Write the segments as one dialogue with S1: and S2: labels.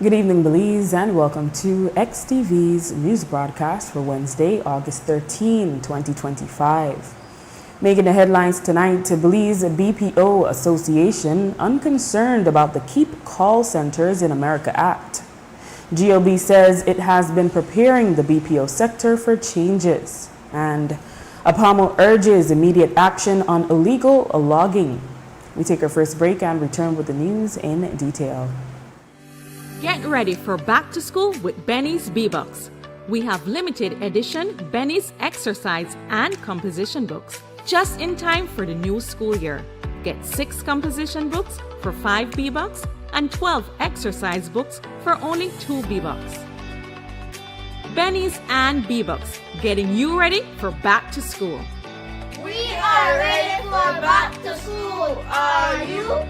S1: Good evening, Belize, and welcome to XTV's news broadcast for Wednesday, August 13, 2025. Making the headlines tonight, Belize BPO Association unconcerned about the Keep Call Centers in America Act. GOB says it has been preparing the BPO sector for changes. And APAMO urges immediate action on illegal logging. We take our first break and return with the news in detail.
S2: Get ready for back to school with Benny's B-Books. We have limited edition Benny's exercise and composition books just in time for the new school year. Get 6 composition books for 5 B-Bucks and 12 exercise books for only 2 B-Bucks. Benny's and B-Bucks, getting you ready for back to school.
S3: We are ready for back to school. Are you?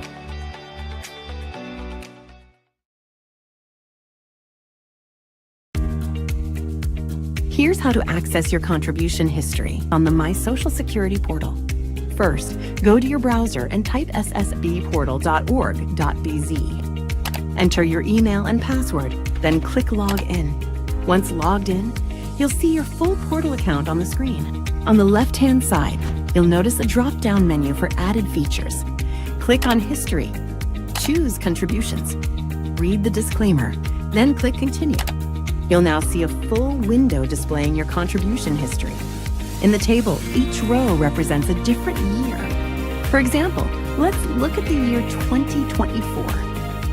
S4: Here's how to access your contribution history on the My Social Security portal. First, go to your browser and type ssbportal.org.bz. Enter your email and password, then click Log In. Once logged in, you'll see your full portal account on the screen. On the left-hand side, you'll notice a drop-down menu for added features. Click on History. Choose Contributions. Read the disclaimer, then click Continue. You'll now see a full window displaying your contribution history. In the table, each row represents a different year. For example, let's look at the year 2024.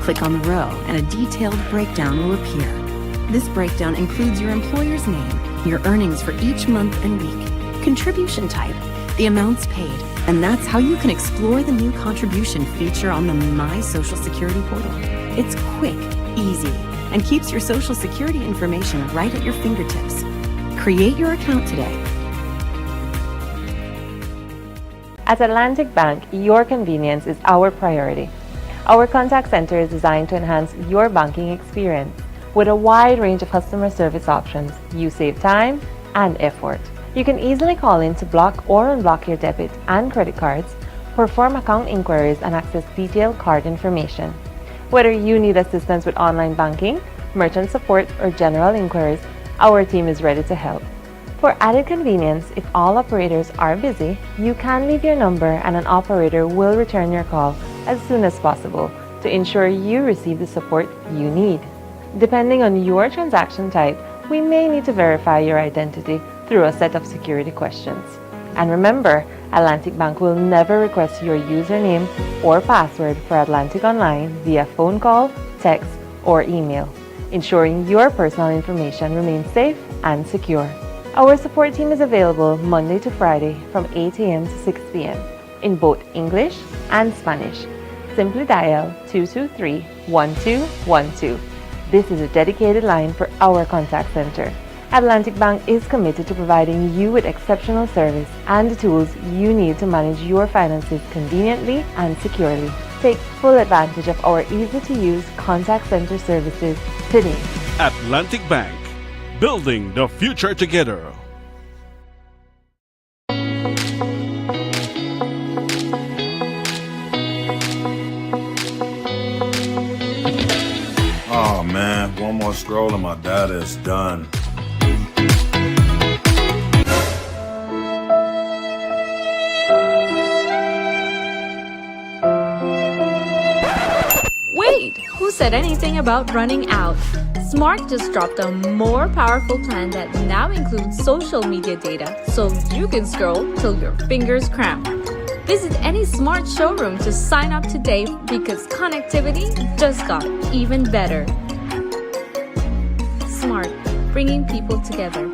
S4: Click on the row and a detailed breakdown will appear. This breakdown includes your employer's name, your earnings for each month and week, contribution type, the amounts paid, and that's how you can explore the new contribution feature on the My Social Security portal. It's quick, easy, and keeps your Social Security information right at your fingertips. Create your account today.
S5: At Atlantic Bank, your convenience is our priority. Our contact center is designed to enhance your banking experience. With a wide range of customer service options, you save time and effort. You can easily call in to block or unblock your debit and credit cards, perform account inquiries, and access detailed card information. Whether you need assistance with online banking, merchant support, or general inquiries, our team is ready to help. For added convenience, if all operators are busy, you can leave your number and an operator will return your call as soon as possible to ensure you receive the support you need. Depending on your transaction type, we may need to verify your identity through a set of security questions. And remember, Atlantic Bank will never request your username or password for Atlantic Online via phone call, text, or email, ensuring your personal information remains safe and secure. Our support team is available Monday to Friday from 8 a.m. to 6 p.m. in both English and Spanish. Simply dial 223-1212. This is a dedicated line for our contact center. Atlantic Bank is committed to providing you with exceptional service and the tools you need to manage your finances conveniently and securely. Take full advantage of our easy-to-use contact center services today.
S6: Atlantic Bank, building the future together.
S7: Oh man, one more scroll and my data is done.
S2: Wait, who said anything about running out? Smart just dropped a more powerful plan that now includes social media data, so you can scroll till your fingers cramp. Visit any Smart showroom to sign up today because connectivity just got even better. Smart, bringing people together.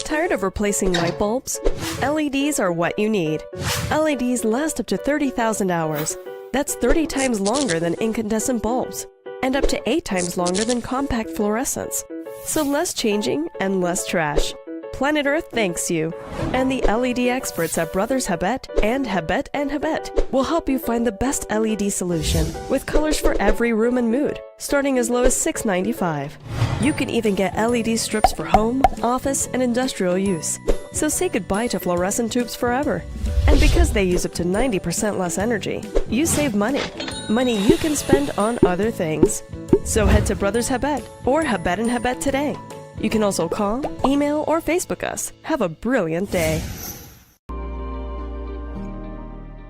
S8: Tired of replacing light bulbs? LEDs are what you need. LEDs last up to 30,000 hours. That's 30 times longer than incandescent bulbs. and up to 8 times longer than compact fluorescents. So less changing and less trash. Planet Earth thanks you. And the LED experts at Brothers Habet and Habet will help you find the best LED solution with colors for every room and mood, starting as low as $6.95. You can even get LED strips for home, office, and industrial use. So say goodbye to fluorescent tubes forever. And because they use up to 90% less energy, you save money. Money you can spend on other things. So head to Brothers Habet or Habet today. You can also call, email, or Facebook us. Have a brilliant day.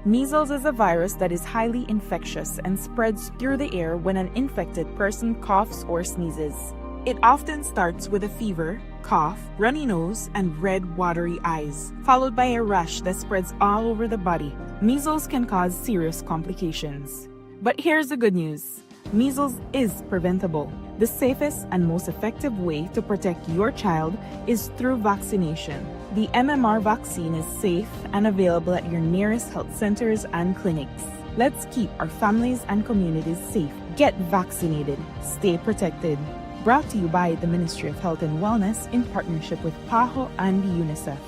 S9: Measles is a virus that is highly infectious and spreads through the air when an infected person coughs or sneezes. It often starts with a fever, cough, runny nose, and red, watery eyes, followed by a rash that spreads all over the body. Measles can cause serious complications. But here's the good news. Measles is preventable. The safest and most effective way to protect your child is through vaccination. The MMR vaccine is safe and available at your nearest health centers and clinics. Let's keep our families and communities safe. Get vaccinated. Stay protected. Brought to you by the Ministry of Health and Wellness in partnership with PAHO and UNICEF.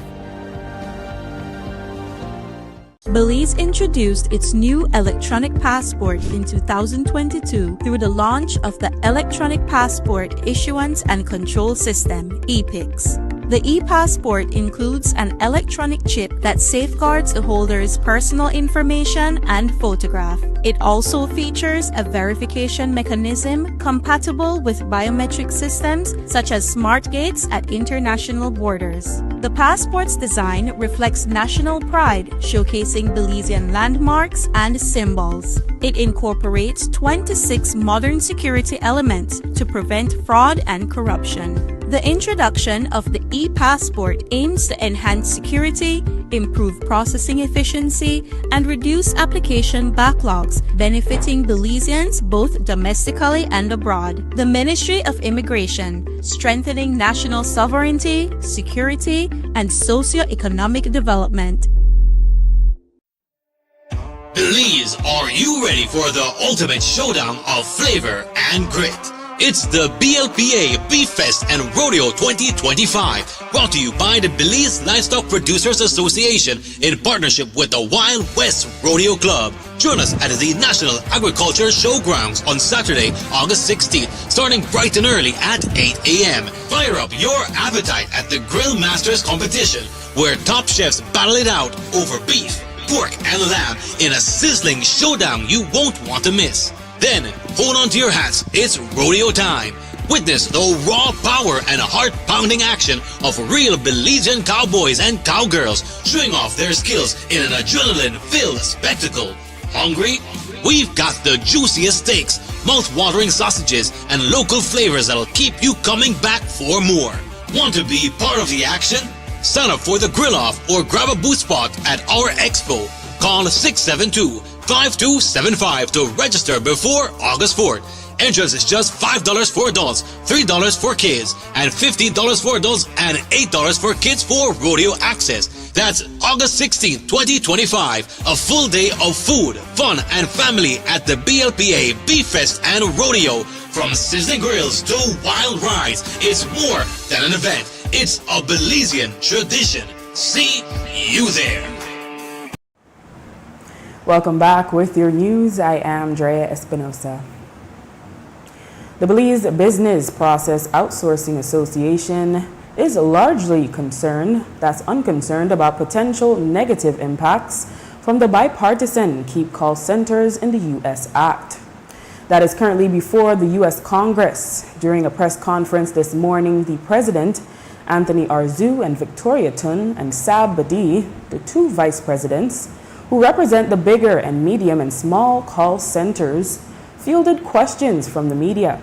S2: Belize introduced its new electronic passport in 2022 through the launch of the Electronic Passport Issuance and Control System, EPICS. The e-passport includes an electronic chip that safeguards the holder's personal information and photograph. It also features a verification mechanism compatible with biometric systems such as smart gates at international borders. The passport's design reflects national pride, showcasing Belizean landmarks and symbols. It incorporates 26 modern security elements to prevent fraud and corruption. The introduction of the e-passport aims to enhance security, improve processing efficiency, and reduce application backlogs, benefiting Belizeans both domestically and abroad. The Ministry of Immigration, strengthening national sovereignty, security, and socio-economic development.
S10: Belize, are you ready for the ultimate showdown of flavor and grit? It's the BLPA Beef Fest and Rodeo 2025, brought to you by the Belize Livestock Producers Association in partnership with the Wild West Rodeo Club. Join us at the National Agriculture Showgrounds on Saturday, August 16th, starting bright and early at 8 a.m. Fire up your appetite at the Grill Masters competition, where top chefs battle it out over beef, pork, and lamb in a sizzling showdown you won't want to miss. Then, hold on to your hats, it's rodeo time. Witness the raw power and heart-pounding action of real Belizean cowboys and cowgirls showing off their skills in an adrenaline-filled spectacle. Hungry? We've got the juiciest steaks, mouth-watering sausages, and local flavors that'll keep you coming back for more. Want to be part of the action? Sign up for the grill-off or grab a booth spot at our expo. Call 672-5275 to register before August 4th. Entrance is just $5 for adults, $3 for kids, and $15 for adults and $8 for kids for rodeo access. That's August 16th, 2025. A full day of food, fun, and family at the BLPA Beef Fest and Rodeo. From sizzling grills to wild rides, it's more than an event. It's a Belizean tradition. See you there.
S1: Welcome back with your news. I am Drea Espinosa. The Belize Business Process Outsourcing Association is largely unconcerned about potential negative impacts from the bipartisan Keep Call Centers in the U.S. Act. That is currently before the U.S. Congress. During a press conference this morning, the President, Anthony Arzu, and Victoria Tun and Sab Badi, the two vice presidents, who represent the bigger and medium and small call centers, fielded questions from the media.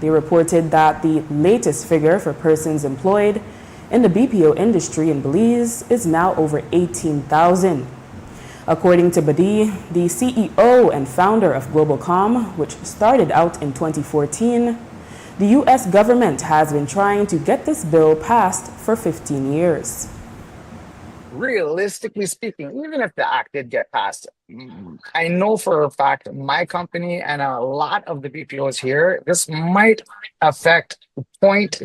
S1: They reported that the latest figure for persons employed in the BPO industry in Belize is now over 18,000. According to Badi, the CEO and founder of GlobalCom, which started out in 2014, the U.S. government has been trying to get this bill passed for 15 years.
S11: Realistically speaking, even if the act did get passed, I know for a fact my company and a lot of the BPOs here, this might affect 0.02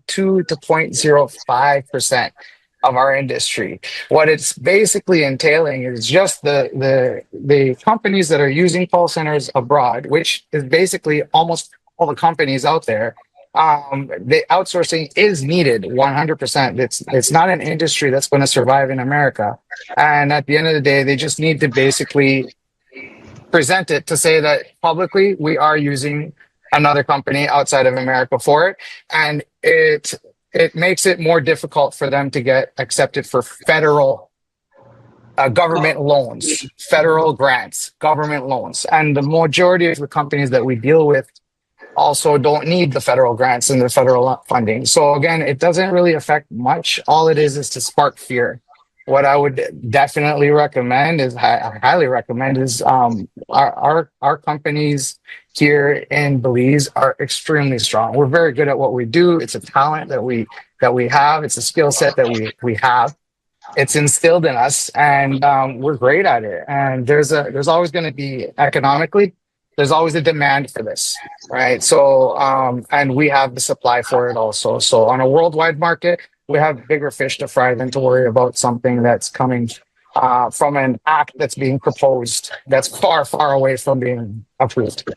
S11: to 0.05% of our industry. What it's basically entailing is just the companies that are using call centers abroad, which is basically almost all the companies out there. The outsourcing is needed 100%. It's not an industry that's going to survive in America. And at the end of the day, they just need to basically present it to say that publicly we are using another company outside of America for it. And it makes it more difficult for them to get accepted for federal government loans, federal grants, government loans. And the majority of the companies that we deal with also don't need the federal grants and the federal funding. So again, it doesn't really affect much. All it is to spark fear. What I would definitely recommend is, I highly recommend is, our companies here in Belize are extremely strong. We're very good at what we do. It's a talent that we have. It's a skill set that we have. It's instilled in us, and we're great at it. And there's always going to be economically. There's always a demand for this, right? So, and we have the supply for it also. So on a worldwide market, we have bigger fish to fry than to worry about something that's coming from an act that's being proposed that's far, far away from being approved.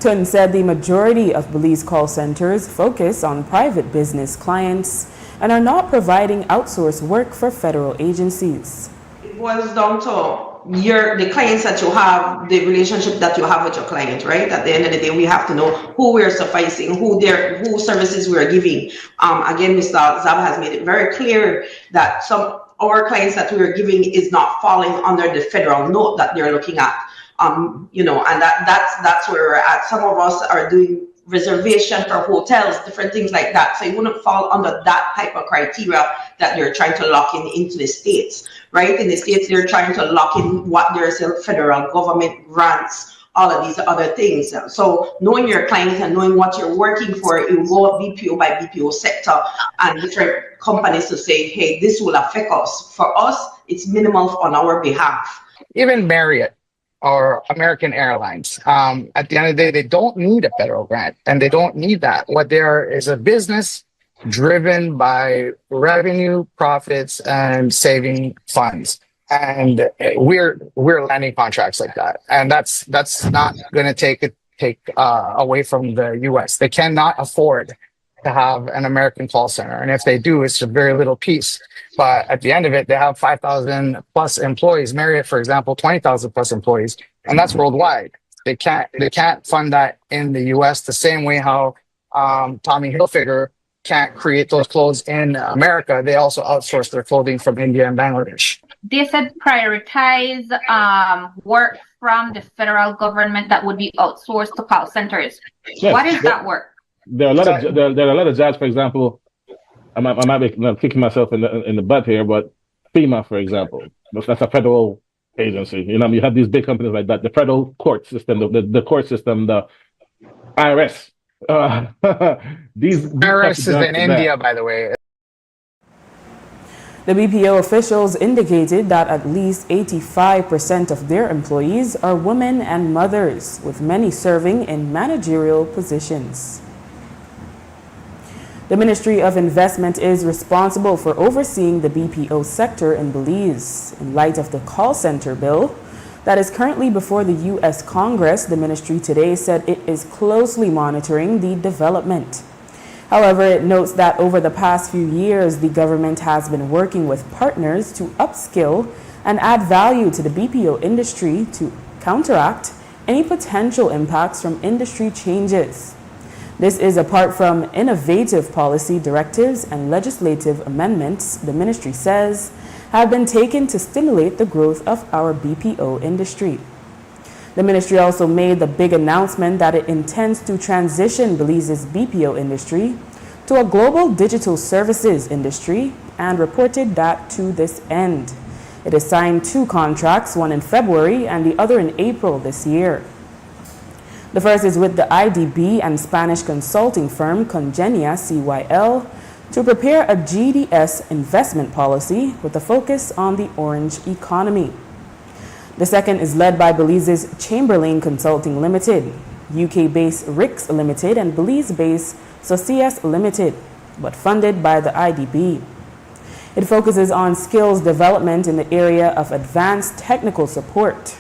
S1: Tun said the majority of Belize call centers focus on private business clients and are not providing outsourced work for federal agencies.
S12: It boils down to the clients that you have, the relationship that you have with your client, right? At the end of the day, we have to know who we're sufficing, who services we're giving. Again, Mr. Zab has made it very clear that our clients that we're giving is not falling under the federal note that they're looking at. And that's where we're at. Some of us are doing reservation for hotels, different things like that. So it wouldn't fall under that type of criteria that you're trying to lock into the States, right? In the States, they're trying to lock in what there's federal government grants, all of these other things. So knowing your client and knowing what you're working for, it will go BPO by BPO sector and different companies to say, hey, this will affect us. For us, it's minimal on our behalf.
S11: Even Marriott or American Airlines, at the end of the day, they don't need a federal grant, and they don't need that. What they are is a business driven by revenue, profits, and saving funds. And we're landing contracts like that, and that's not going to take away from the U.S. They cannot afford to have an American call center, and if they do, it's a very little piece. But at the end of it, they have 5,000 plus employees. Marriott, for example, 20,000 plus employees, and that's worldwide. They can't fund that in the U.S. the same way how Tommy Hilfiger can't create those clothes in America. They also outsource their clothing from India and Bangladesh.
S13: They said prioritize work from the federal government that would be outsourced to call centers. Yes, what is that work?
S14: There are a lot of jobs, for example. I might be kicking myself in the butt here, but FEMA, for example, that's a federal agency. You know, you have these big companies like that, the federal court system, the court system, the IRS. These
S11: IRS is in India, by the way.
S1: The BPO officials indicated that at least 85% of their employees are women and mothers, with many serving in managerial positions. The Ministry of Investment is responsible for overseeing the BPO sector in Belize. In light of the call center bill that is currently before the U.S. Congress, the ministry today said it is closely monitoring the development. However, it notes that over the past few years, the government has been working with partners to upskill and add value to the BPO industry to counteract any potential impacts from industry changes. This is apart from innovative policy directives and legislative amendments, the ministry says, have been taken to stimulate the growth of our BPO industry. The ministry also made the big announcement that it intends to transition Belize's BPO industry to a global digital services industry and reported that to this end. It has signed 2 contracts, one in February and the other in April this year. The first is with the IDB and Spanish consulting firm Congenia CYL to prepare a GDS investment policy with a focus on the orange economy. The second is led by Belize's Chamberlain Consulting Limited, UK-based RICS Limited, and Belize-based Socias Limited, but funded by the IDB. It focuses on skills development in the area of advanced technical support.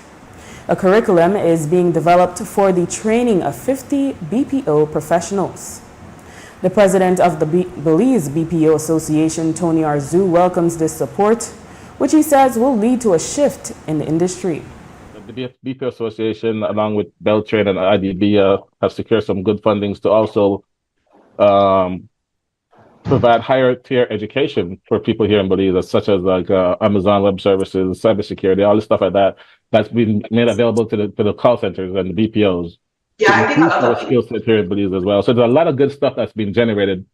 S1: A curriculum is being developed for the training of 50 BPO professionals. The president of the Belize BPO Association, Tony Arzu, welcomes this support, which he says will lead to a shift in the industry.
S14: The BPO Association, along with Beltrain and IDB, have secured some good fundings to also provide higher tier education for people here in Belize, such as like Amazon Web Services, cybersecurity, all this stuff like that. That's been made available to the call centers and the BPOs.
S12: Yeah, I think a lot of
S14: skill set here in Belize as well. So there's a lot of good stuff that's been generated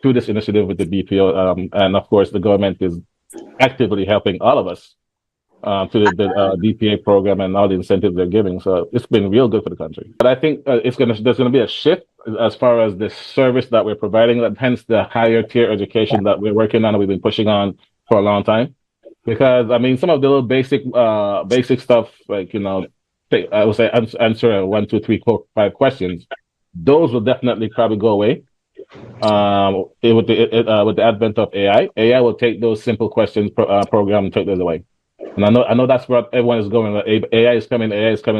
S14: through this initiative with the BPO, and of course the government is actively helping all of us to the DPA program and all the incentives they're giving. So it's been real good for the country. But I think there's gonna be a shift as far as the service that we're providing, and hence the higher tier education that we're working on and we've been pushing on for a long time. Because I mean, some of the little basic stuff, like, you know, I would say answer 1, 2, 3, 4, 5 questions. Those will definitely probably go away. With the advent of AI will take those simple questions program and take those away. And I know that's where everyone is going. AI is coming,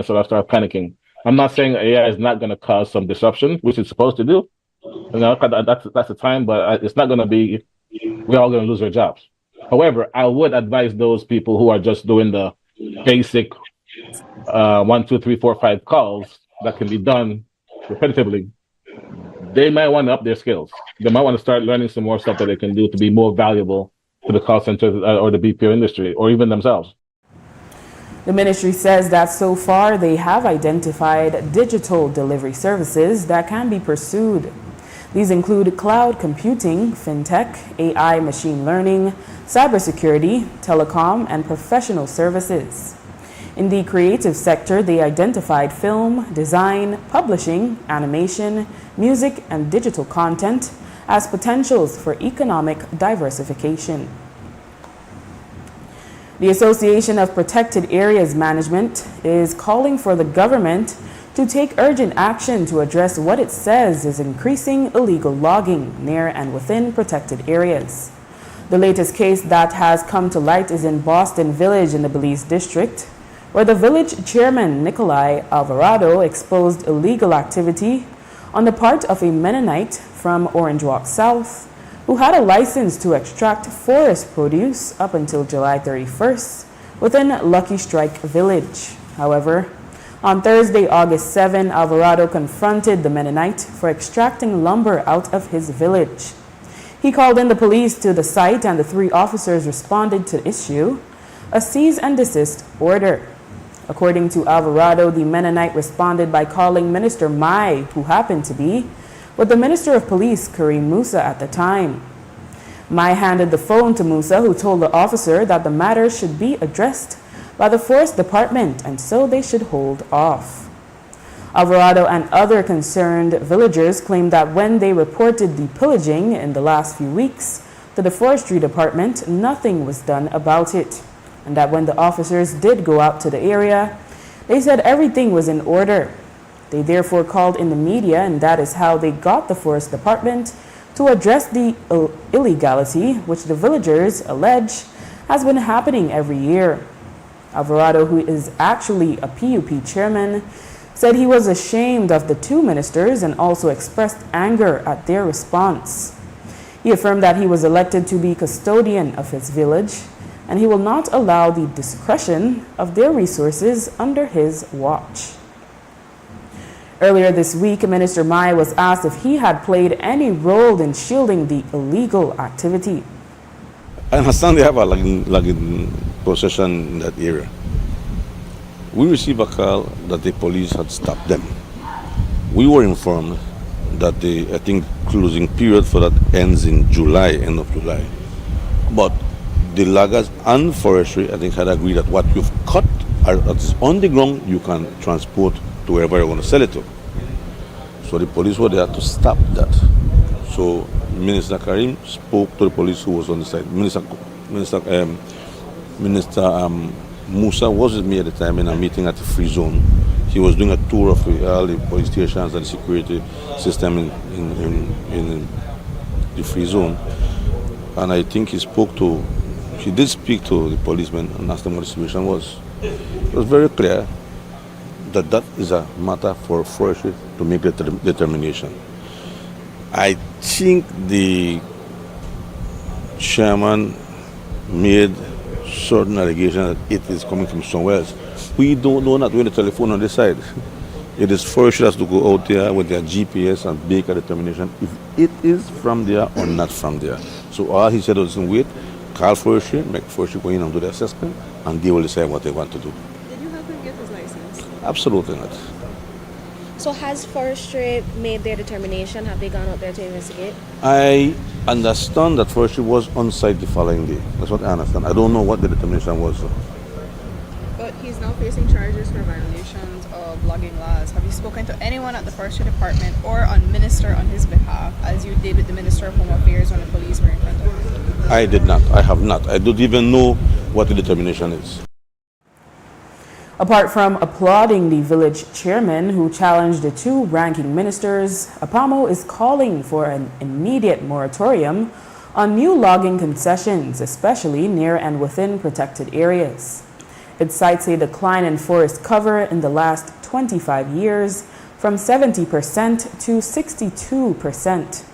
S14: so I start panicking. I'm not saying AI is not going to cause some disruption, which it's supposed to do. You know, that's the time, but it's not going to be. We're all going to lose our jobs. However, I would advise those people who are just doing the basic 1, 2, 3, 4, 5 calls that can be done repetitively. They might want to up their skills. They might want to start learning some more stuff that they can do to be more valuable to the call centers or the BPO industry, or even themselves.
S1: The ministry says that so far they have identified digital delivery services that can be pursued. These include cloud computing, fintech, AI, machine learning, cybersecurity, telecom, and professional services. In the creative sector, they identified film, design, publishing, animation, music, and digital content as potentials for economic diversification. The Association of Protected Areas Management is calling for the government to take urgent action to address what it says is increasing illegal logging near and within protected areas. The latest case that has come to light is in Boston Village in the Belize District, where the village chairman, Nikolai Alvarado, exposed illegal activity on the part of a Mennonite from Orange Walk South, who had a license to extract forest produce up until July 31st within Lucky Strike Village. However, on Thursday, August 7, Alvarado confronted the Mennonite for extracting lumber out of his village. He called in the police to the site, and the 3 officers responded to issue a cease and desist order. According to Alvarado, the Mennonite responded by calling Minister Mai, who happened to be with the Minister of Police, Karim Musa, at the time. Mai handed the phone to Musa, who told the officer that the matter should be addressed by the Forest Department, and so they should hold off. Alvarado and other concerned villagers claimed that when they reported the pillaging in the last few weeks to the Forestry Department, nothing was done about it, and that when the officers did go out to the area, they said everything was in order. They therefore called in the media, and that is how they got the Forest Department to address the illegality, which the villagers allege has been happening every year. Alvarado, who is actually a PUP chairman, said he was ashamed of the 2 ministers and also expressed anger at their response. He affirmed that he was elected to be custodian of his village, and he will not allow the discretion of their resources under his watch. Earlier this week, Minister Mai was asked if he had played any role in shielding the illegal activity.
S15: I understand they have a logging procession in that area. We received a call that the police had stopped them. We were informed that the, I think, closing period for that ends in July, end of July. But the loggers and forestry, I think, had agreed that what you've cut is on the ground, you can transport to wherever you want to sell it to. So the police were there to stop that. So Minister Karim spoke to the police who was on the site. Minister Musa was with me at the time in a meeting at the free zone. He was doing a tour of all the police stations and the security system in the free zone. And I think he did speak to the policeman and asked them what the situation was. It was very clear that that is a matter for forestry to make the determination. I think the chairman made certain allegation that it is coming from somewhere else. We don't know that. We're on the telephone on this side. It is forestry has to go out there with their GPS and make a determination if it is from there or not from there. So all he said was, wait, call forestry, make forestry go in and do the assessment, and they will decide what they want to do.
S16: Did you help him get his license?
S15: Absolutely not.
S16: So has forestry made their determination? Have they gone out there to investigate?
S15: I understand that forestry was on site the following day. That's what I understand. I don't know what the determination was.
S16: But he's now facing charges for violations of logging laws. Have you spoken to anyone at the forestry department or on minister on his behalf, as you did with the Minister of Home Affairs when the police were in front of him?
S15: I did not. I have not. I don't even know what the determination is.
S1: Apart from applauding the village chairman who challenged the two ranking ministers, APAMO is calling for an immediate moratorium on new logging concessions, especially near and within protected areas. It cites a decline in forest cover in the last 25 years from 70% to 62%.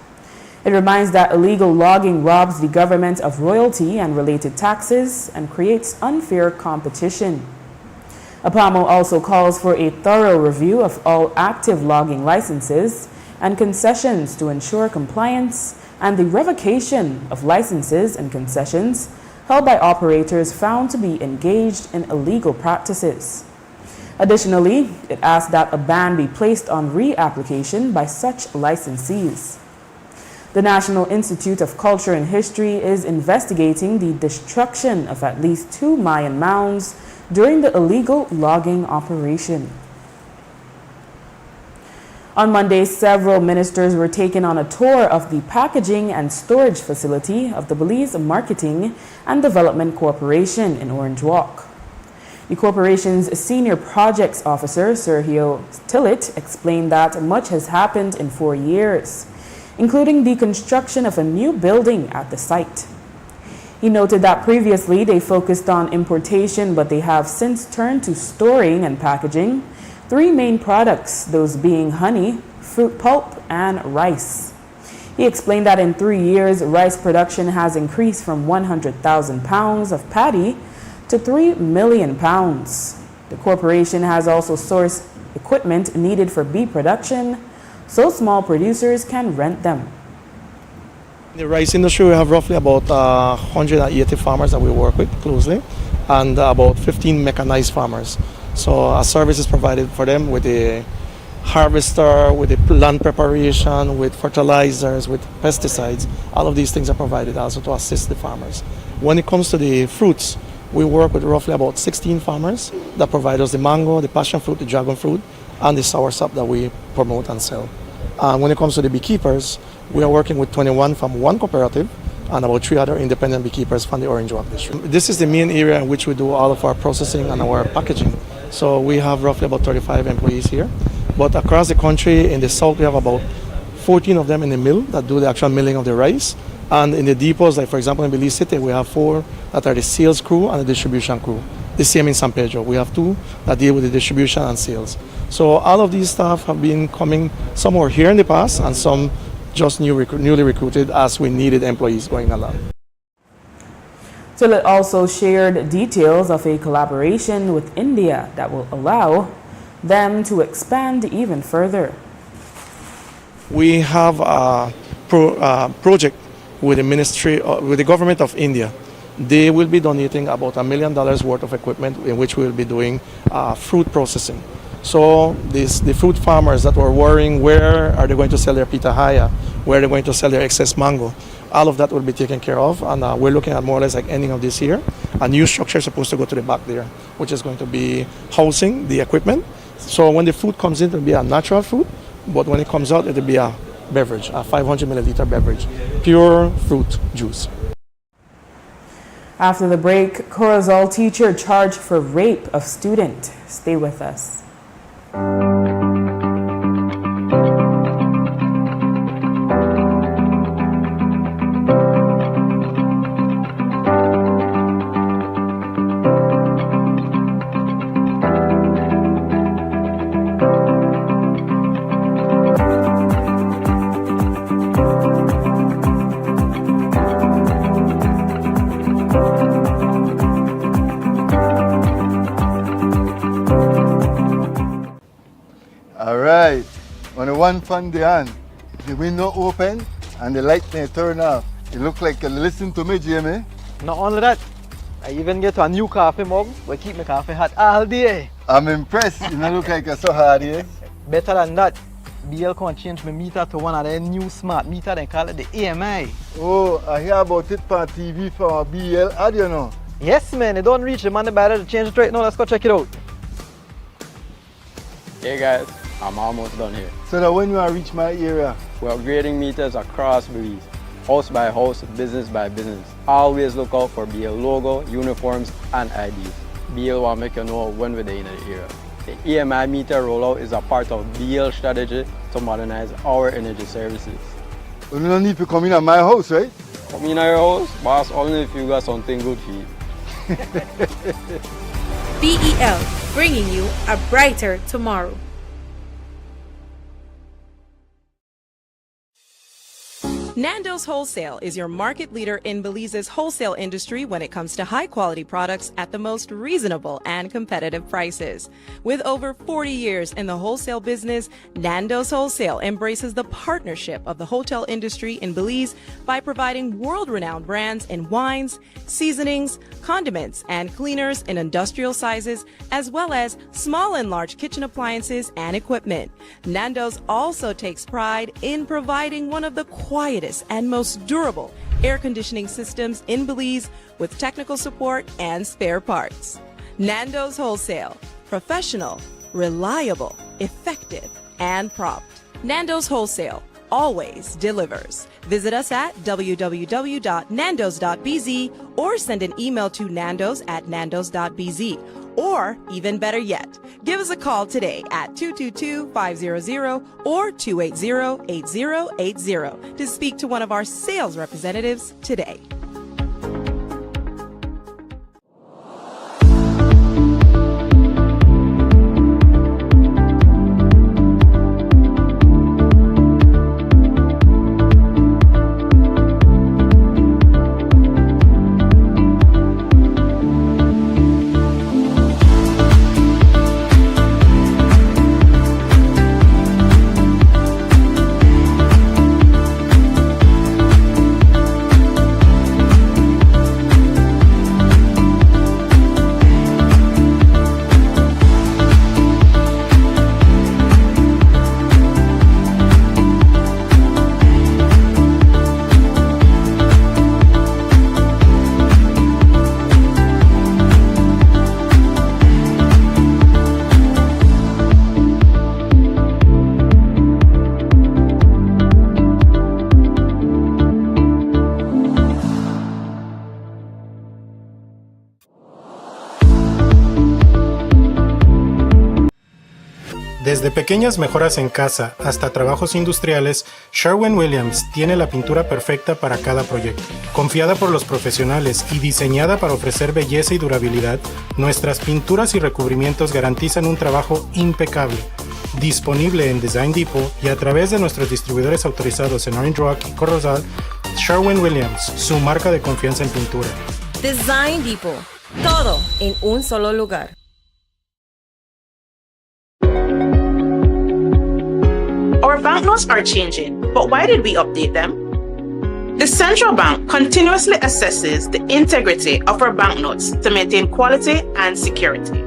S1: It reminds that illegal logging robs the government of royalty and related taxes and creates unfair competition. APAMO also calls for a thorough review of all active logging licenses and concessions to ensure compliance and the revocation of licenses and concessions held by operators found to be engaged in illegal practices. Additionally, it asks that a ban be placed on reapplication by such licensees. The National Institute of Culture and History is investigating the destruction of at least 2 Mayan mounds during the illegal logging operation. On Monday, several ministers were taken on a tour of the packaging and storage facility of the Belize Marketing and Development Corporation in Orange Walk. The corporation's senior projects officer, Sergio Tillett, explained that much has happened in 4 years, including the construction of a new building at the site. He noted that previously they focused on importation, but they have since turned to storing and packaging 3 main products, those being honey, fruit pulp, and rice. He explained that in 3 years, rice production has increased from 100,000 pounds of paddy to 3 million pounds. The corporation has also sourced equipment needed for bee production, so small producers can rent them.
S17: In the rice industry, we have roughly about 180 farmers that we work with closely, and about 15 mechanized farmers. So a service is provided for them with a harvester, with the land preparation, with fertilizers, with pesticides. All of these things are provided also to assist the farmers. When it comes to the fruits, we work with roughly about 16 farmers that provide us the mango, the passion fruit, the dragon fruit, and the soursop that we promote and sell. When it comes to the beekeepers, we are working with 21 from one cooperative and about 3 other independent beekeepers from the Orange Walk district. This is the main area in which we do all of our processing and our packaging. So we have roughly about 35 employees here. But across the country, in the south, we have about 14 of them in the mill that do the actual milling of the rice. And in the depots, like for example in Belize City, we have 4 that are the sales crew and the distribution crew. The same in San Pedro. We have 2 that deal with the distribution and sales. So all of these staff have been coming, some were here in the past and some just newly recruited as we needed employees going along.
S1: Tillett also shared details of a collaboration with India that will allow them to expand even further.
S17: We have a project with the ministry, with the government of India. They will be donating about $1 million worth of equipment in which we will be doing fruit processing. So the fruit farmers that were worrying where are they going to sell their pitahaya, where they're going to sell their excess mango, all of that will be taken care of, and we're looking at more or less like ending of this year. A new structure is supposed to go to the back there, which is going to be housing the equipment. So when the food comes in, it'll be a natural food, but when it comes out, it'll be a beverage, a 500 milliliter beverage, pure fruit juice.
S1: After the break, Corozal teacher charged for rape of student. Stay with us.
S18: Alright, on the one from the hand, the window open and the light may turn off. You look like you listen to me, Jamie.
S19: Not only that, I even get a new coffee mug where keep my coffee hot all day.
S18: I'm impressed. You don't look like you're so hard here.
S19: Better than that, BL can change my meter to one of their new smart meter and call it the AMI.
S18: Oh, I hear about it on TV for a BL ad, you know.
S19: Yes, man, it don't reach the money better to change it right now. Let's go check it out.
S20: Hey guys, I'm almost done here.
S18: So that when you reach my area,
S20: we're upgrading meters across Belize, house by house, business by business. Always look out for BL logo, uniforms, and IDs. BL will make you know when we're in the area. The EMI meter rollout is a part of BL strategy to modernize our energy services.
S18: You don't need to come in at my house, right?
S20: Come in at your house, boss, only if you got something good for you.
S21: BEL, bringing you a brighter tomorrow.
S22: Nando's Wholesale is your market leader in Belize's wholesale industry when it comes to high-quality products at the most reasonable and competitive prices. With over 40 years in the wholesale business, Nando's Wholesale embraces the partnership of the hotel industry in Belize by providing world-renowned brands in wines, seasonings, condiments, and cleaners in industrial sizes, as well as small and large kitchen appliances and equipment. Nando's also takes pride in providing one of the quietest and most durable air conditioning systems in Belize with technical support and spare parts. Nando's Wholesale. Professional, reliable, effective, and prompt. Nando's Wholesale always delivers. Visit us at www.nandos.bz or send an email to nandos@nandos.bz. Or, even better yet, give us a call today at 222-500 or 280-8080 to speak to one of our sales representatives today.
S23: Desde pequeñas mejoras en casa hasta trabajos industriales, Sherwin-Williams tiene la pintura perfecta para cada proyecto. Confiada por los profesionales y diseñada para ofrecer belleza y durabilidad, nuestras pinturas y recubrimientos garantizan un trabajo impecable. Disponible en Design Depot y a través de nuestros distribuidores autorizados en Orange Rock y Corozal, Sherwin-Williams, su marca de confianza en pintura.
S21: Design Depot. Todo en un solo lugar.
S9: Our banknotes are changing, but why did we update them? The central bank continuously assesses the integrity of our banknotes to maintain quality and security.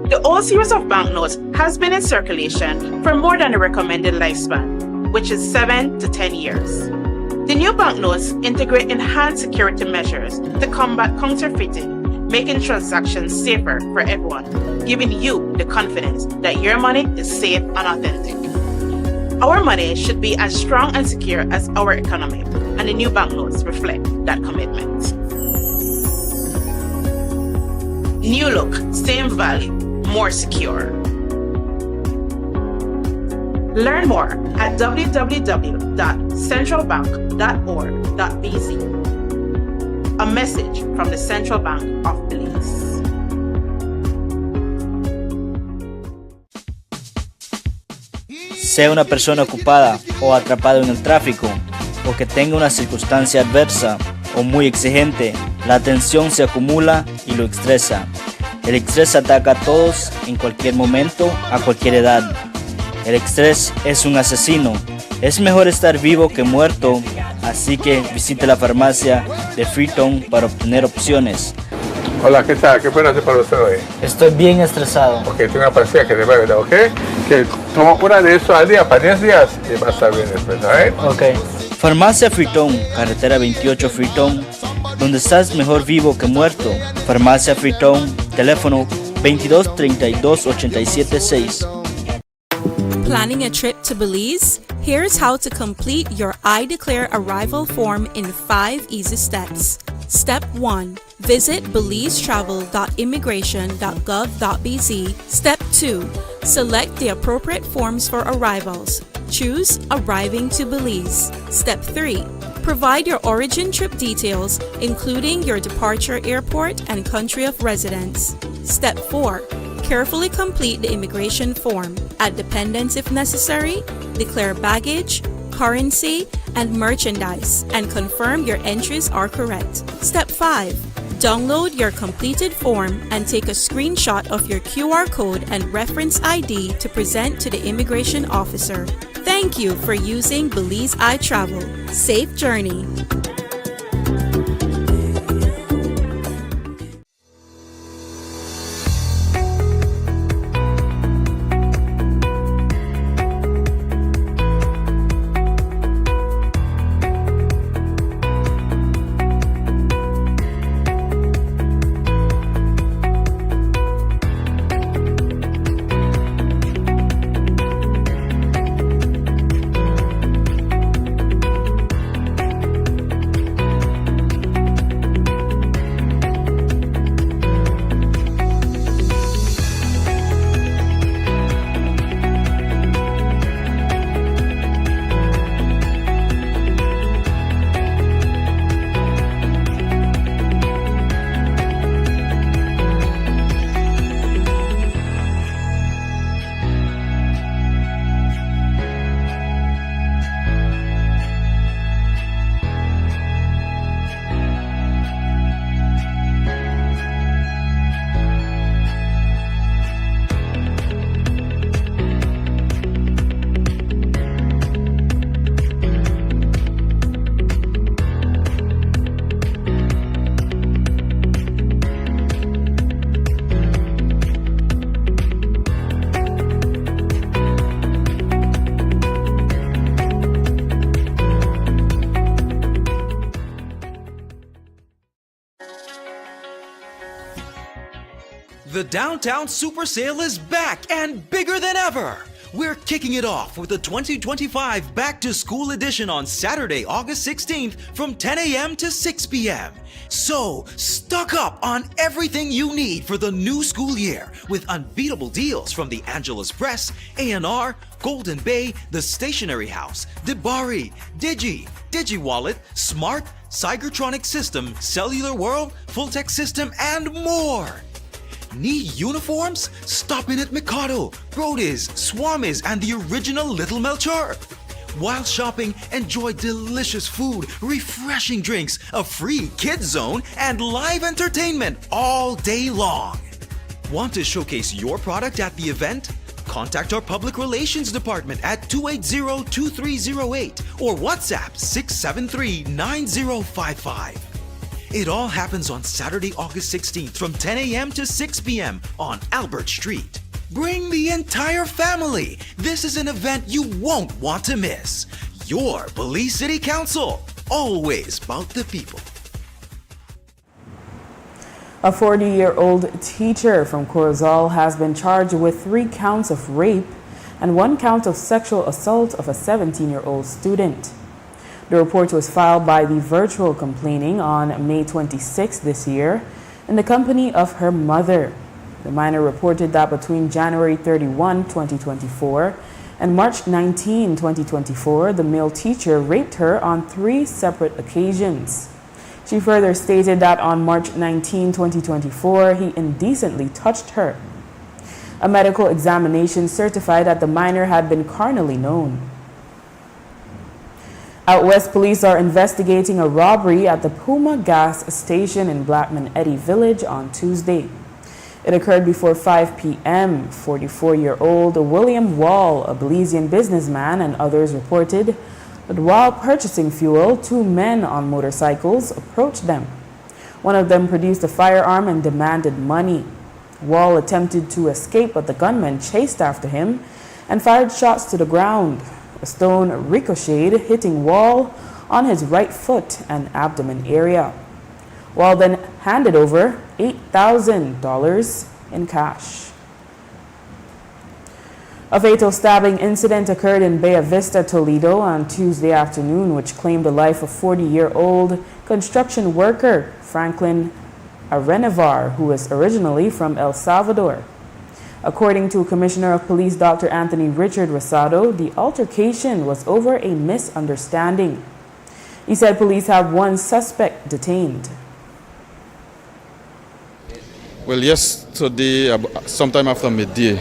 S9: The old series of banknotes has been in circulation for more than the recommended lifespan, which is 7 to 10 years. The new banknotes integrate enhanced security measures to combat counterfeiting, making transactions safer for everyone, giving you the confidence that your money is safe and authentic. Our money should be as strong and secure as our economy, and the new banknotes reflect that commitment.
S3: New look, same value, more secure. Learn more at www.centralbank.org.bz. A message from the Central Bank of Belize.
S4: Sea una persona ocupada o atrapado en el tráfico, o que tenga una circunstancia adversa o muy exigente, la tensión se acumula y lo estresa. El estrés ataca a todos en cualquier momento, a cualquier edad. El estrés es un asesino. Es mejor estar vivo que muerto, así que visite la farmacia de Freetown para obtener opciones.
S5: Hola, ¿qué tal? ¿Qué puedo hacer para usted hoy?
S4: Estoy bien estresado.
S5: Ok, tengo una pastilla que te va a ayudar, ¿ok? Que toma una de eso al día, para 10 días, y va a estar bien después, ¿ok?
S4: Ok. Farmacia Freetown, carretera 28 Freetown, donde estás mejor vivo que muerto. Farmacia Freetown, teléfono 22 32 87 6.
S22: Planning a trip to Belize? Here's how to complete your I Declare Arrival form in 5 easy steps. Step 1. Visit belizetravel.immigration.gov.bz. Step 2. Select the appropriate forms for arrivals. Choose Arriving to Belize. Step 3. Provide your origin trip details, including your departure airport and country of residence. Step 4. Carefully complete the immigration form. Add dependents if necessary. Declare baggage, currency, and merchandise, and confirm your entries are correct. Step 5. Download your completed form and take a screenshot of your QR code and reference ID to present to the immigration officer. Thank you for using Belize iTravel. Safe journey.
S24: The Downtown Super Sale is back and bigger than ever. We're kicking it off with the 2025 Back to School edition on Saturday, August 16th from 10 a.m. to 6 p.m. So, stock up on everything you need for the new school year with unbeatable deals from the Angeles Press, A&R, Golden Bay, The Stationery House, Dibari, Digi Wallet, Smart, Cygertronic System, Cellular World, Full Tech System, and more. Need uniforms? Stop in at Mikado, Brody's, Swami's, and the original Little Melchor. While shopping, enjoy delicious food, refreshing drinks, a free kids zone, and live entertainment all day long. Want to showcase your product at the event? Contact our Public Relations Department at 280-2308 or WhatsApp 673-9055. It all happens on Saturday, August 16th from 10 a.m. to 6 p.m. on Albert Street. Bring the entire family. This is an event you won't want to miss. Your Belize City Council, always about the people.
S1: A 40-year-old teacher from Corozal has been charged with 3 counts of rape and 1 count of sexual assault of a 17-year-old student. The report was filed by the virtual complaining on May 26 this year. in the company of her mother. The minor reported that between January 31, 2024 and March 19, 2024, the male teacher raped her on 3 separate occasions. She further stated that on March 19, 2024, he indecently touched her. A medical examination certified that the minor had been carnally known. Out west, police are investigating a robbery at the Puma gas station in Blackman Eddy Village on Tuesday. It occurred before 5 p.m. 44-year-old William Wall, a Belizean businessman, and others reported that while purchasing fuel, 2 men on motorcycles approached them. One of them produced a firearm and demanded money. Wall attempted to escape, but the gunmen chased after him and fired shots to the ground. A stone ricocheted, hitting Wall on his right foot and abdomen area. Wall then handed over $8,000 in cash. A fatal stabbing incident occurred in Bella Vista, Toledo on Tuesday afternoon, which claimed the life of 40-year-old construction worker Franklin Arenavar, who was originally from El Salvador. According to Commissioner of Police Dr. Anthony Richard Rosado, the altercation was over a misunderstanding. He said police have 1 suspect detained.
S2: Well, yesterday, sometime after midday,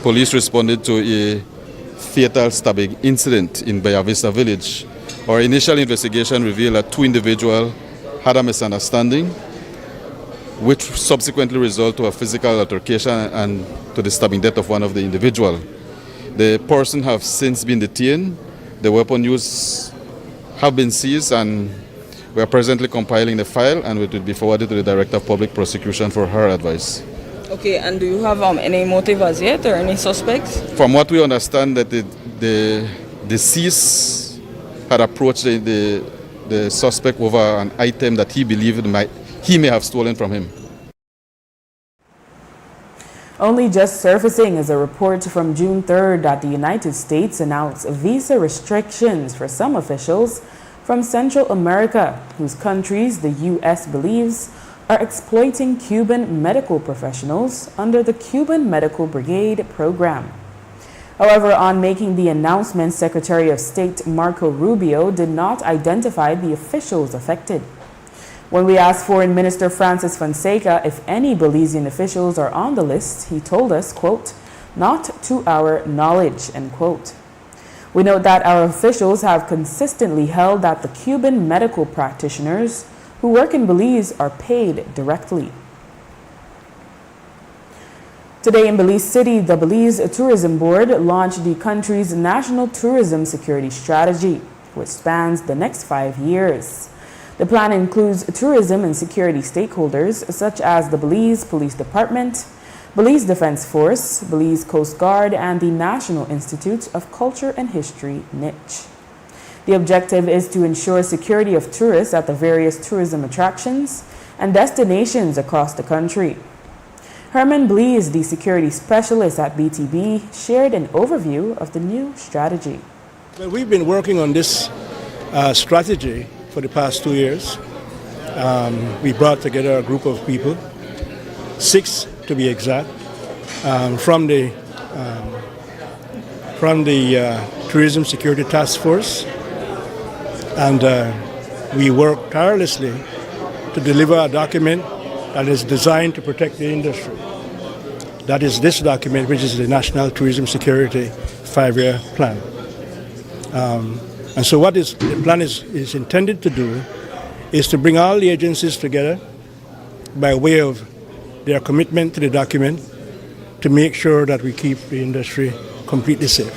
S2: police responded to a fatal stabbing incident in Bella Vista Village. Our initial investigation revealed that 2 individuals had a misunderstanding, which subsequently resulted to a physical altercation and to the stabbing death of one of the individuals. The person have since been detained. The weapon used have been seized, and we are presently compiling the file, and it will be forwarded to the Director of Public Prosecution for her advice.
S6: Okay, and do you have any motive as yet or any suspects?
S2: From what we understand, that the deceased had approached the suspect over an item that he believed he may have stolen from him.
S1: Only just surfacing is a report from June 3rd that the United States announced visa restrictions for some officials from Central America, whose countries the U.S. believes are exploiting Cuban medical professionals under the Cuban Medical Brigade program. However, on making the announcement, Secretary of State Marco Rubio did not identify the officials affected. When we asked Foreign Minister Francis Fonseca if any Belizean officials are on the list, he told us, quote, "Not to our knowledge," end quote. We note that our officials have consistently held that the Cuban medical practitioners who work in Belize are paid directly. Today in Belize City, the Belize Tourism Board launched the country's National Tourism Security Strategy, which spans the next 5 years. The plan includes tourism and security stakeholders such as the Belize Police Department, Belize Defense Force, Belize Coast Guard, and the National Institute of Culture and History, NICH. The objective is to ensure security of tourists at the various tourism attractions and destinations across the country. Herman Blees, the security specialist at BTB, shared an overview of the new strategy.
S23: Well, we've been working on this strategy for the past 2 years. We brought together a group of people, 6 to be exact, from the Tourism Security Task Force, and we worked tirelessly to deliver a document that is designed to protect the industry. That is this document, which is the National Tourism Security 5-year plan. And so what the plan is intended to do is to bring all the agencies together by way of their commitment to the document to make sure that we keep the industry completely safe.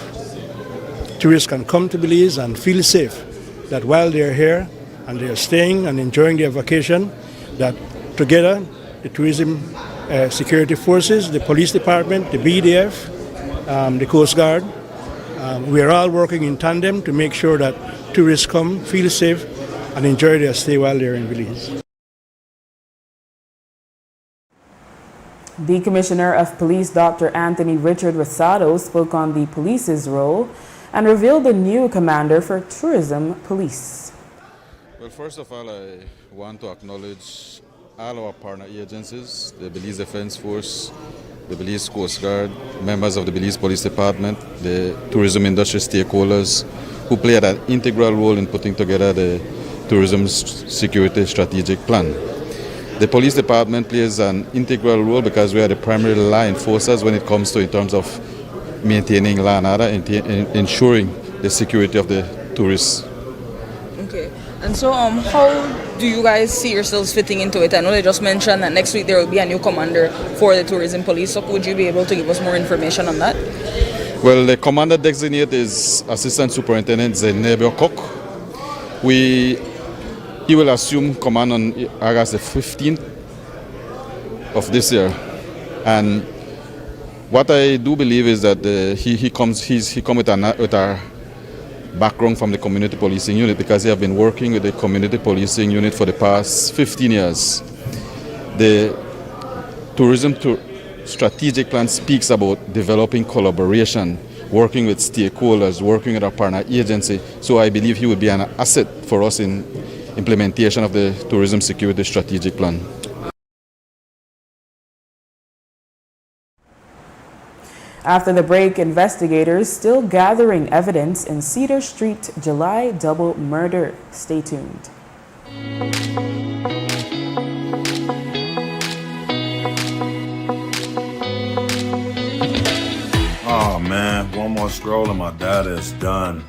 S23: Tourists can come to Belize and feel safe that while they're here and they're staying and enjoying their vacation, that together the tourism security forces, the police department, the BDF, the Coast Guard, we are all working in tandem to make sure that tourists come, feel safe, and enjoy their stay while they're in Belize.
S1: The Commissioner of Police, Dr. Anthony Richard Rosado, spoke on the police's role and revealed the new commander for Tourism Police.
S2: Well, first of all, I want to acknowledge all our partner agencies, the Belize Defense Force, the Belize Coast Guard, members of the Belize Police Department, the tourism industry stakeholders who play an integral role in putting together the tourism security strategic plan. The police department plays an integral role because we are the primary law enforcers when it comes to in terms of maintaining law and order and ensuring the security of the tourists.
S6: Okay. And so how do you guys see yourselves fitting into it? I know they just mentioned that next week there will be a new commander for the tourism police. So would you be able to give us more information on that?
S2: Well, the commander designate is Assistant Superintendent Zenebio Kok. He will assume command on August the 15th of this year. And what I do believe is that he comes with a background from the community policing unit because he have been working with the community policing unit for the past 15 years. The tourism strategic plan speaks about developing collaboration, working with stakeholders, working with our partner agency. So I believe he will be an asset for us in implementation of the tourism security strategic plan.
S1: After the break, investigators still gathering evidence in Cedar Street July double murder. Stay tuned.
S7: Oh man, one more scroll and my data is done.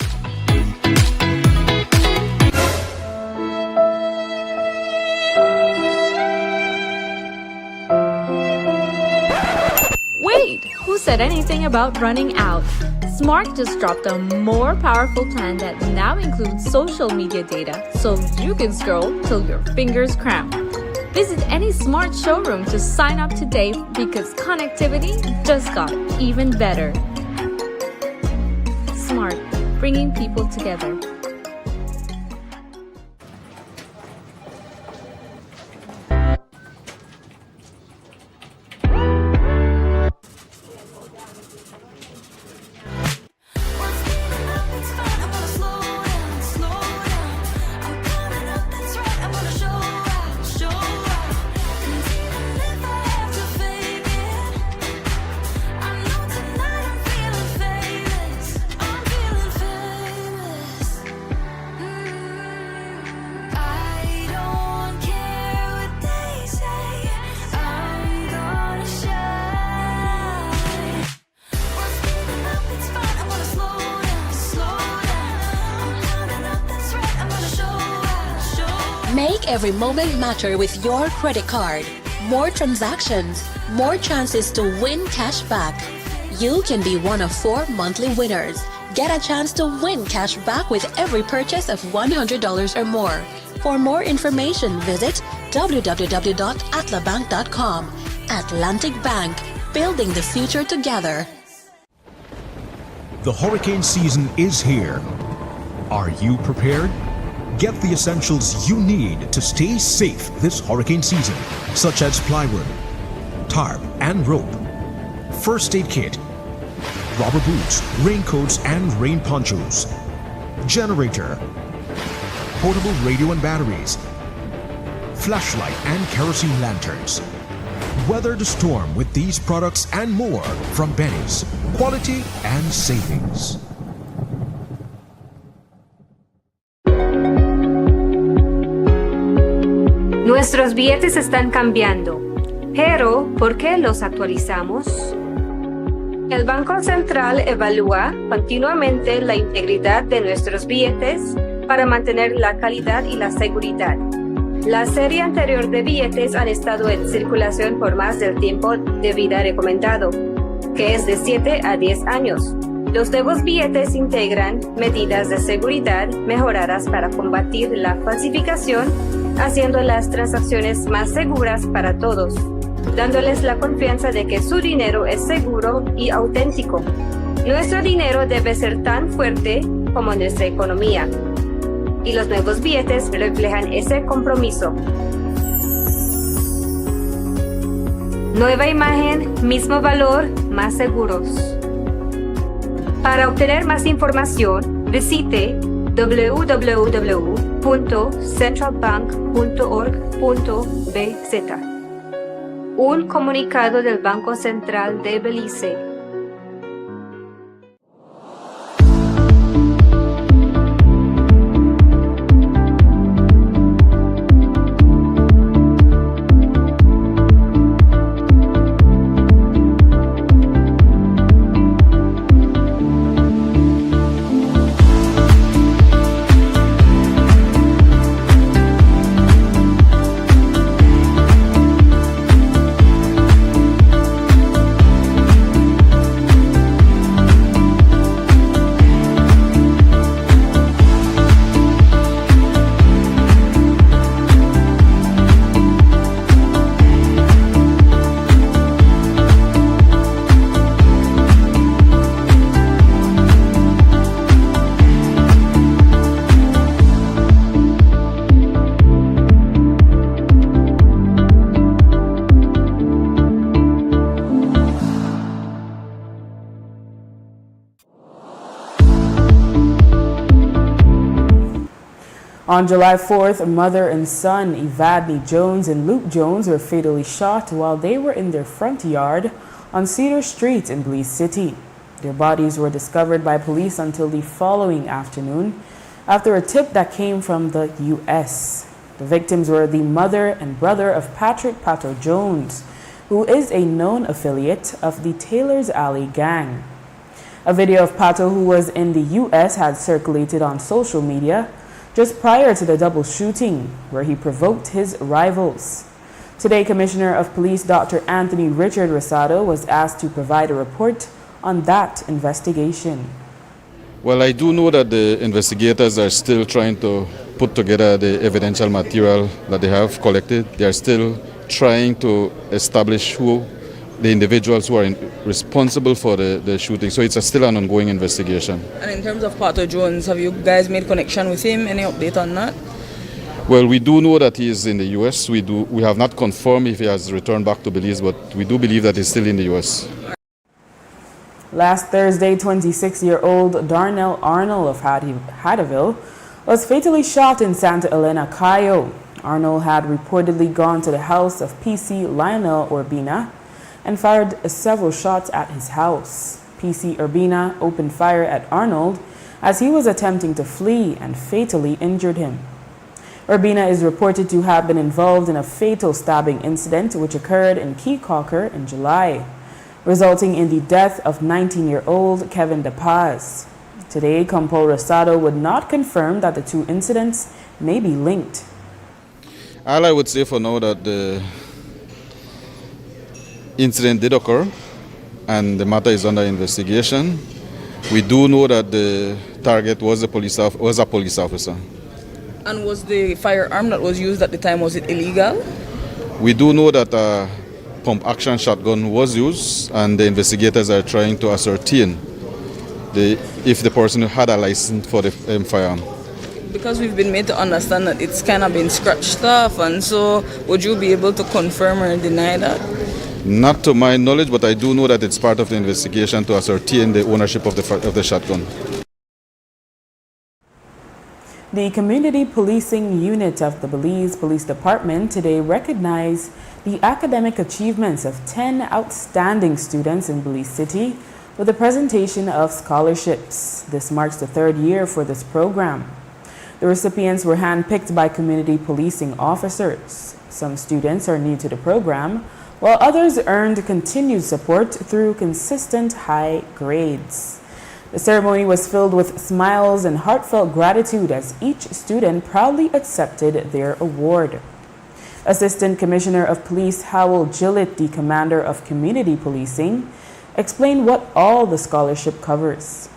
S8: Wait, who said anything about running out? Smart just dropped a more powerful plan that now includes social media data, so you can scroll till your fingers cramp. Visit any Smart showroom to sign up today because connectivity just got even better. Smart, bringing people together.
S10: Make every moment matter with your credit card. More transactions, more chances to win cash back. You can be one of 4 monthly winners. Get a chance to win cash back with every purchase of $100 or more. For more information, visit www.atlabank.com. Atlantic Bank, building the future together.
S13: The hurricane season is here. Are you prepared? Get the essentials you need to stay safe this hurricane season, such as plywood, tarp and rope, first aid kit, rubber boots, raincoats and rain ponchos, generator, portable radio and batteries, flashlight and kerosene lanterns. Weather the storm with these products and more from Benny's. Quality and savings.
S25: Nuestros billetes están cambiando, pero ¿por qué los actualizamos? El Banco Central evalúa continuamente la integridad de nuestros billetes para mantener la calidad y la seguridad. La serie anterior de billetes han estado en circulación por más del tiempo de vida recomendado, que es de 7 a 10 años. Los nuevos billetes integran medidas de seguridad mejoradas para combatir la falsificación, haciendo las transacciones más seguras para todos, dándoles la confianza de que su dinero es seguro y auténtico. Nuestro dinero debe ser tan fuerte como nuestra economía, y los nuevos billetes reflejan ese compromiso. Nueva imagen, mismo valor, más seguros. Para obtener más información, visite www.atlabank.com. www.centralbank.org.bz. Un comunicado del Banco Central de Belice.
S1: On July 4th, mother and son Evadne Jones and Luke Jones were fatally shot while they were in their front yard on Cedar Street in Belize City. Their bodies were discovered by police until the following afternoon after a tip that came from the U.S. The victims were the mother and brother of Patrick Pato Jones, who is a known affiliate of the Taylor's Alley gang. A video of Pato, who was in the U.S., had circulated on social media just prior to the double shooting, where he provoked his rivals. Today, Commissioner of Police Dr. Anthony Richard Rosado was asked to provide a report on that investigation.
S2: Well, I do know that the investigators are still trying to put together the evidential material that they have collected. They are still trying to establish who the individuals who are responsible for the shooting. So it's still an ongoing investigation.
S6: And in terms of Pato Jones, have you guys made connection with him? Any update on that?
S2: Well, we do know that he is in the U.S. We have not confirmed if he has returned back to Belize, but we do believe that he's still in the U.S.
S1: Last Thursday, 26-year-old Darnell Arnold of Hattaville was fatally shot in Santa Elena, Cayo. Arnold had reportedly gone to the house of PC Lionel Urbina and fired several shots at his house. PC Urbina opened fire at Arnold as he was attempting to flee and fatally injured him. Urbina is reported to have been involved in a fatal stabbing incident which occurred in Key Calker in July, resulting in the death of 19-year-old Kevin De Paz. Today, Compol Rosado would not confirm that the two incidents may be linked.
S2: All I would say for now that the incident did occur and the matter is under investigation. We do know that the target was a police officer.
S6: And was the firearm that was used at the time, was it illegal?
S2: We do know that a pump action shotgun was used, and the investigators are trying to ascertain if the person had a license for the firearm.
S6: Because we've been made to understand that it's kind of been scratched off, and so would you be able to confirm or deny that?
S2: Not to my knowledge, but I do know that it's part of the investigation to ascertain the ownership of the shotgun.
S1: The Community Policing Unit of the Belize Police Department today recognized the academic achievements of 10 outstanding students in Belize City with a presentation of scholarships. This marks the third year for this program. The recipients were handpicked by community policing officers. Some students are new to the program, while others earned continued support through consistent high grades. The ceremony was filled with smiles and heartfelt gratitude as each student proudly accepted their award. Assistant Commissioner of Police Howell Gillett, the Commander of Community Policing, explained what all the scholarship covers.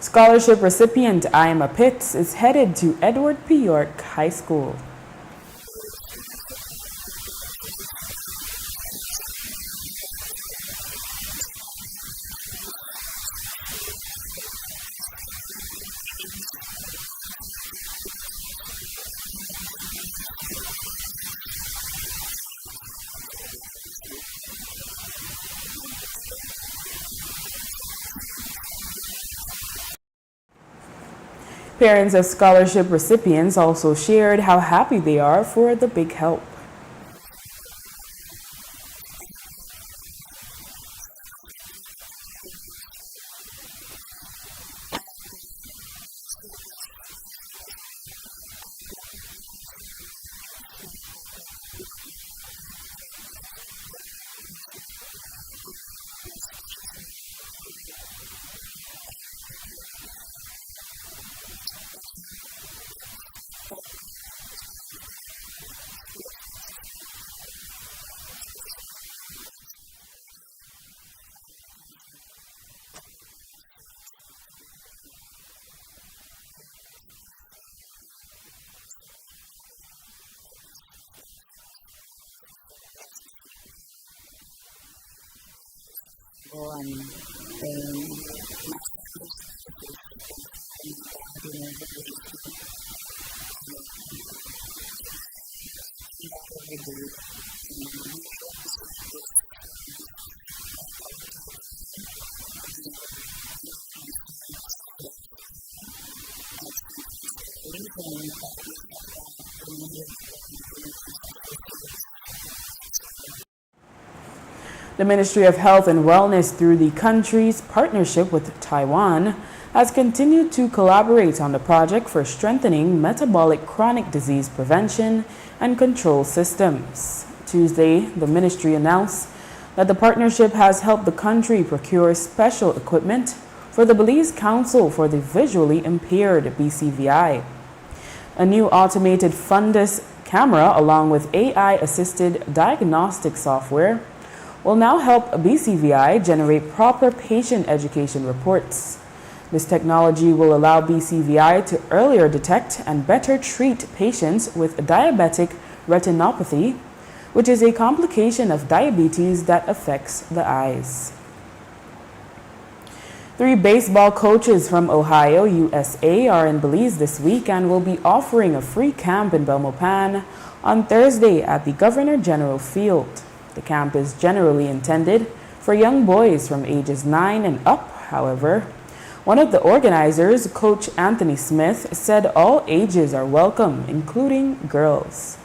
S1: Scholarship recipient Ima Pitts is headed to Edward P. York High School. Parents of scholarship recipients also shared how happy they are for the big help. The Ministry of Health and Wellness, through the country's partnership with Taiwan, has continued to collaborate on the project for strengthening metabolic chronic disease prevention and control systems. Tuesday, the ministry announced that the partnership has helped the country procure special equipment for the Belize Council for the Visually Impaired BCVI. A new automated fundus camera, along with AI-assisted diagnostic software, will now help BCVI generate proper patient education reports. This technology will allow BCVI to earlier detect and better treat patients with diabetic retinopathy, which is a complication of diabetes that affects the eyes. 3 baseball coaches from Ohio, USA, are in Belize this week and will be offering a free camp in Belmopan on Thursday at the Governor General Field. The camp is generally intended for young boys from ages 9 and up. However, one of the organizers, Coach Anthony Smith, said all ages are welcome, including girls.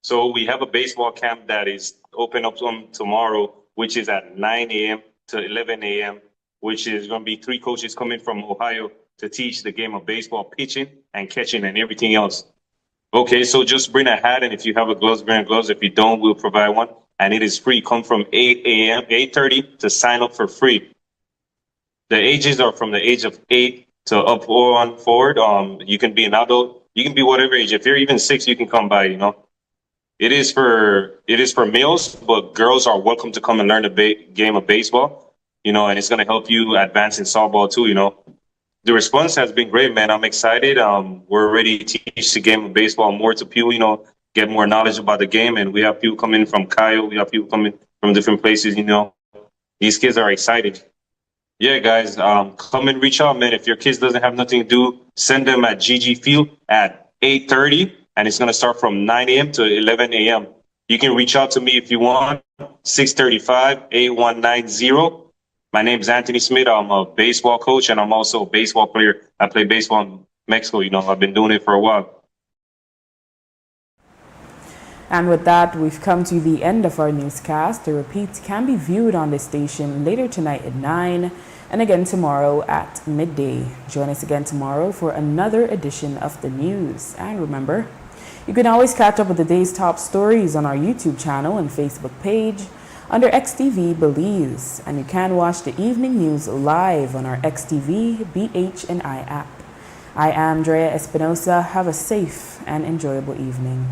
S11: So we have a baseball camp that is open up tomorrow, which is at 9 a.m. to 11 a.m., which is going to be 3 coaches coming from Ohio to teach the game of baseball, pitching and catching and everything else. Okay, so just bring a hat, and if you have a gloves, bring a gloves. If you don't, we'll provide one, and it is free. Come from 8 a.m., 8:30 to sign up for free. The ages are from the age of 8 to up or on forward. You can be an adult, you can be whatever age. If you're even 6, you can come by. It is for males, but girls are welcome to come and learn the game of baseball. And it's gonna help you advance in softball too. The response has been great, man. I'm excited. We're ready to teach the game of baseball more to people, get more knowledge about the game. And we have people coming from Kyle. We have people coming from different places, These kids are excited. Yeah, guys, come and reach out, man. If your kids doesn't have nothing to do, send them at GG Field at 8:30, and it's going to start from 9 a.m. to 11 a.m. You can reach out to me if you want, 635-8190. My name is Anthony Smith. I'm a baseball coach, and I'm also a baseball player. I play baseball in Mexico. I've been doing it for a while.
S1: And with that, we've come to the end of our newscast. The repeats can be viewed on this station later tonight at 9 and again tomorrow at midday. Join us again tomorrow for another edition of the news. And remember, you can always catch up with the day's top stories on our YouTube channel and Facebook page under XTV Belize, and you can watch the evening news live on our XTV BHNI app. I am Drea Espinosa. Have a safe and enjoyable evening.